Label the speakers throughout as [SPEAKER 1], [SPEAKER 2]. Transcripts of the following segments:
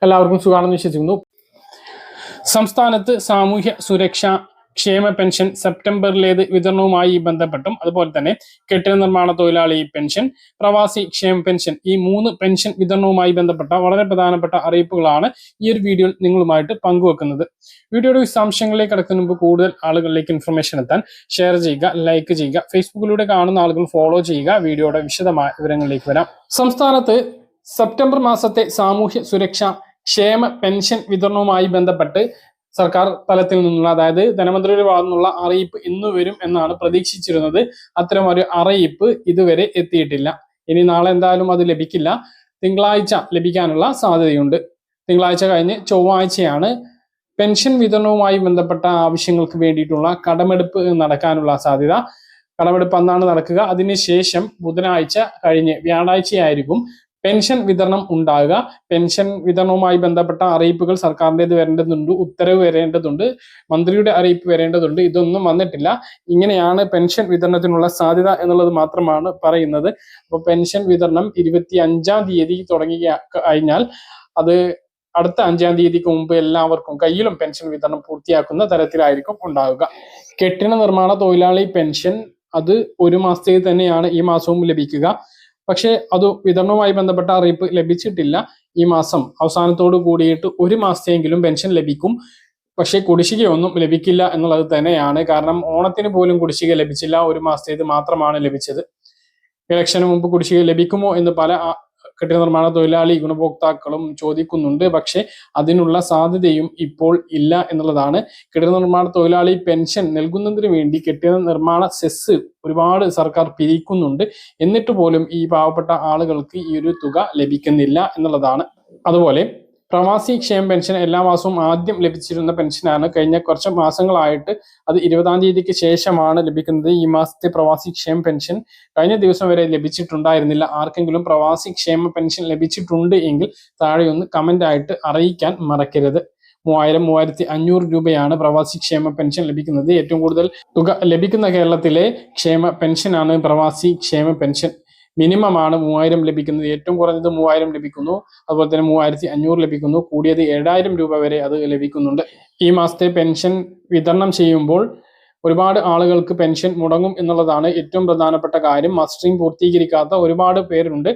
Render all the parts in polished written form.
[SPEAKER 1] എല്ലാവർക്കും സുഖമാണെന്ന് വിശ്വസിക്കുന്നു. സംസ്ഥാനത്ത് സാമൂഹ്യ സുരക്ഷാ ക്ഷേമ പെൻഷൻ സെപ്റ്റംബറിലേത് വിതരണവുമായി ബന്ധപ്പെട്ടും അതുപോലെ തന്നെ കെട്ടിട നിർമ്മാണ തൊഴിലാളി പെൻഷൻ, പ്രവാസി ക്ഷേമ പെൻഷൻ, ഈ 3 പെൻഷൻ വിതരണവുമായി ബന്ധപ്പെട്ട വളരെ പ്രധാനപ്പെട്ട അറിയിപ്പുകളാണ് ഈ ഒരു വീഡിയോയിൽ നിങ്ങളുമായിട്ട് പങ്കുവെക്കുന്നത്. വീഡിയോയുടെ വിശദാംശങ്ങളിലേക്ക് കടക്കുന്നതിന് മുമ്പ് കൂടുതൽ ആളുകളിലേക്ക് ഇൻഫർമേഷൻ എത്താൻ ഷെയർ ചെയ്യുക, ലൈക്ക് ചെയ്യുക, ഫേസ്ബുക്കിലൂടെ കാണുന്ന ആളുകൾ ഫോളോ ചെയ്യുക. വീഡിയോയുടെ വിശദമായ വിവരങ്ങളിലേക്ക് വരാം. സംസ്ഥാനത്ത് സെപ്റ്റംബർ മാസത്തെ സാമൂഹ്യ സുരക്ഷാ ക്ഷേമ പെൻഷൻ വിതരണവുമായി ബന്ധപ്പെട്ട് സർക്കാർ തലത്തിൽ നിന്നുള്ള, അതായത് ധനമന്ത്രിയുടെ ഭാഗത്തു നിന്നുള്ള അറിയിപ്പ് ഇന്ന് വരും എന്നാണ് പ്രതീക്ഷിച്ചിരുന്നത്. അത്തരം ഒരു അറിയിപ്പ് ഇതുവരെ എത്തിയിട്ടില്ല. ഇനി നാളെ എന്തായാലും അത് ലഭിക്കില്ല. തിങ്കളാഴ്ച ലഭിക്കാനുള്ള സാധ്യതയുണ്ട്. തിങ്കളാഴ്ച കഴിഞ്ഞ് ചൊവ്വാഴ്ചയാണ് പെൻഷൻ വിതരണവുമായി ബന്ധപ്പെട്ട ആവശ്യങ്ങൾക്ക് വേണ്ടിയിട്ടുള്ള കടമെടുപ്പ് നടക്കാനുള്ള സാധ്യത. കടമെടുപ്പ് അന്നാണ് നടക്കുക. അതിനുശേഷം ബുധനാഴ്ച കഴിഞ്ഞ് വ്യാഴാഴ്ചയായിരിക്കും പെൻഷൻ വിതരണം ഉണ്ടാകുക. പെൻഷൻ വിതരണവുമായി ബന്ധപ്പെട്ട അറിയിപ്പുകൾ സർക്കാരിൻ്റെത് വരേണ്ടതുണ്ട്, ഉത്തരവ് വരേണ്ടതുണ്ട്, മന്ത്രിയുടെ അറിയിപ്പ് വരേണ്ടതുണ്ട്. ഇതൊന്നും വന്നിട്ടില്ല. ഇങ്ങനെയാണ് പെൻഷൻ വിതരണത്തിനുള്ള സാധ്യത എന്നുള്ളത് മാത്രമാണ് പറയുന്നത്. അപ്പോൾ പെൻഷൻ വിതരണം 25-ാം തീയതി തുടങ്ങി കഴിഞ്ഞാൽ അത് അടുത്ത 5-ാം തീയതിക്ക് മുമ്പ് എല്ലാവർക്കും കയ്യിലും പെൻഷൻ വിതരണം പൂർത്തിയാക്കുന്ന തരത്തിലായിരിക്കും ഉണ്ടാവുക. കെട്ടിട നിർമ്മാണ തൊഴിലാളി പെൻഷൻ അത് 1 മാസത്തേക്ക് തന്നെയാണ് ഈ മാസവും ലഭിക്കുക. പക്ഷേ അത് വിതരണവുമായി ബന്ധപ്പെട്ട അറിയിപ്പ് ലഭിച്ചിട്ടില്ല. ഈ മാസം അവസാനത്തോട് കൂടിയിട്ട് 1 മാസത്തെയെങ്കിലും പെൻഷൻ ലഭിക്കും. പക്ഷേ കുടിശ്ശികയൊന്നും ലഭിക്കില്ല എന്നുള്ളത് തന്നെയാണ്. കാരണം ഓണത്തിന് പോലും കുടിശ്ശിക ലഭിച്ചില്ല. 1 മാസത്തേത് മാത്രമാണ് ലഭിച്ചത്. ഇലക്ഷന് മുമ്പ് കുടിശ്ശിക ലഭിക്കുമോ എന്ന് പല കെട്ടിട നിർമ്മാണ തൊഴിലാളി ഗുണഭോക്താക്കളും ചോദിക്കുന്നുണ്ട്. പക്ഷെ അതിനുള്ള സാധ്യതയും ഇപ്പോൾ ഇല്ല എന്നുള്ളതാണ്. കെട്ടിട നിർമ്മാണ തൊഴിലാളി പെൻഷൻ നൽകുന്നതിന് വേണ്ടി കെട്ടിട നിർമ്മാണ സെസ് ഒരുപാട് സർക്കാർ പിരിക്കുന്നുണ്ട്. എന്നിട്ട് പോലും ഈ പാവപ്പെട്ട ആളുകൾക്ക് ഈ ഒരു തുക ലഭിക്കുന്നില്ല എന്നുള്ളതാണ്. അതുപോലെ പ്രവാസി ക്ഷേമ പെൻഷൻ എല്ലാ മാസവും ആദ്യം ലഭിച്ചിരുന്ന പെൻഷനാണ്. കഴിഞ്ഞ കുറച്ച് മാസങ്ങളായിട്ട് അത് 20-ാം തീയതിക്ക് ശേഷമാണ് ലഭിക്കുന്നത്. ഈ മാസത്തെ പ്രവാസി ക്ഷേമ പെൻഷൻ കഴിഞ്ഞ ദിവസം വരെ ലഭിച്ചിട്ടുണ്ടായിരുന്നില്ല. ആർക്കെങ്കിലും പ്രവാസി ക്ഷേമ പെൻഷൻ ലഭിച്ചിട്ടുണ്ട് എങ്കിൽ താഴെ ഒന്ന് കമന്റ് ആയിട്ട് അറിയിക്കാൻ മറക്കരുത്. 3000-3500 രൂപയാണ് പ്രവാസി ക്ഷേമ പെൻഷൻ ലഭിക്കുന്നത്. ഏറ്റവും കൂടുതൽ തുക ലഭിക്കുന്ന കേരളത്തിലെ ക്ഷേമ പെൻഷനാണ് പ്രവാസി ക്ഷേമ പെൻഷൻ. മിനിമം ആണ് 3000 ലഭിക്കുന്നത്. ഏറ്റവും കുറഞ്ഞത് 3000 ലഭിക്കുന്നു. അതുപോലെ തന്നെ 3500 ലഭിക്കുന്നു. കൂടിയത് 7000 രൂപ വരെ അത് ലഭിക്കുന്നുണ്ട്. ഈ മാസത്തെ പെൻഷൻ വിതരണം ചെയ്യുമ്പോൾ ഒരുപാട് ആളുകൾക്ക് പെൻഷൻ മുടങ്ങും എന്നുള്ളതാണ് ഏറ്റവും പ്രധാനപ്പെട്ട കാര്യം. മസ്റ്ററിംഗ് പൂർത്തീകരിക്കാത്ത ഒരുപാട് പേരുണ്ട്.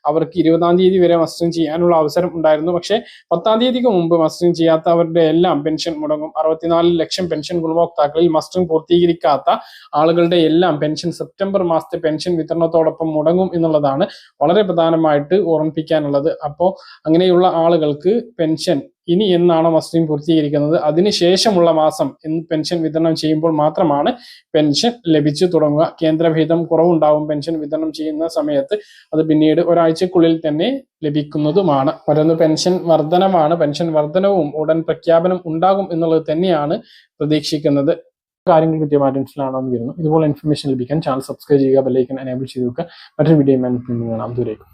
[SPEAKER 1] അവർക്ക് 20-ാം തീയതി വരെ മസ്റ്ററിംഗ് ചെയ്യാനുള്ള അവസരം ഉണ്ടായിരുന്നു. പക്ഷേ 10-ാം തീയതിക്ക് മുമ്പ് മസ്റ്ററിംഗ് ചെയ്യാത്തവരുടെ എല്ലാം പെൻഷൻ മുടങ്ങും. 64 ലക്ഷം പെൻഷൻ ഗുണഭോക്താക്കളിൽ മസ്റ്ററിംഗ് പൂർത്തീകരിക്കാത്ത ആളുകളുടെ എല്ലാം പെൻഷൻ സെപ്റ്റംബർ മാസത്തെ പെൻഷൻ വിതരണത്തോടൊപ്പം മുടങ്ങും എന്നുള്ളതാണ് വളരെ പ്രധാനമായിട്ട് ഓർമ്മിപ്പിക്കാനുള്ളത്. അപ്പോൾ അങ്ങനെയുള്ള ആളുകൾക്ക് പെൻഷൻ ഇനി എന്നാണോ മസ്റ്ററിംഗ് പൂർത്തീകരിക്കുന്നത് അതിനുശേഷമുള്ള മാസം പെൻഷൻ വിതരണം ചെയ്യുമ്പോൾ മാത്രമാണ് പെൻഷൻ ലഭിച്ചു തുടങ്ങുക. കേന്ദ്രവിഹിതം കുറവുണ്ടാവും പെൻഷൻ വിതരണം ചെയ്യുന്ന സമയത്ത്. അത് പിന്നീട് ഒരാഴ്ചക്കുള്ളിൽ തന്നെ ലഭിക്കുന്നതുമാണ്. മറ്റൊന്ന് പെൻഷൻ വർധനമാണ്. പെൻഷൻ വർധനവും ഉടൻ പ്രഖ്യാപനം ഉണ്ടാകും എന്നുള്ളത് തന്നെയാണ് പ്രതീക്ഷിക്കുന്നത്. കാര്യങ്ങൾ കൃത്യമായിട്ട് മനസ്സിലാണെന്ന് വരുന്നു. ഇതുപോലെ ഇൻഫർമേഷൻ ലഭിക്കാൻ ചാനൽ സബ്സ്ക്രൈബ് ചെയ്യുക, ബെല്ലൈക്കൺ എനേബിൾ ചെയ്ത് വെക്കുക. മറ്റൊരു വീഡിയോ കാണാം. ദൂരേക്കും.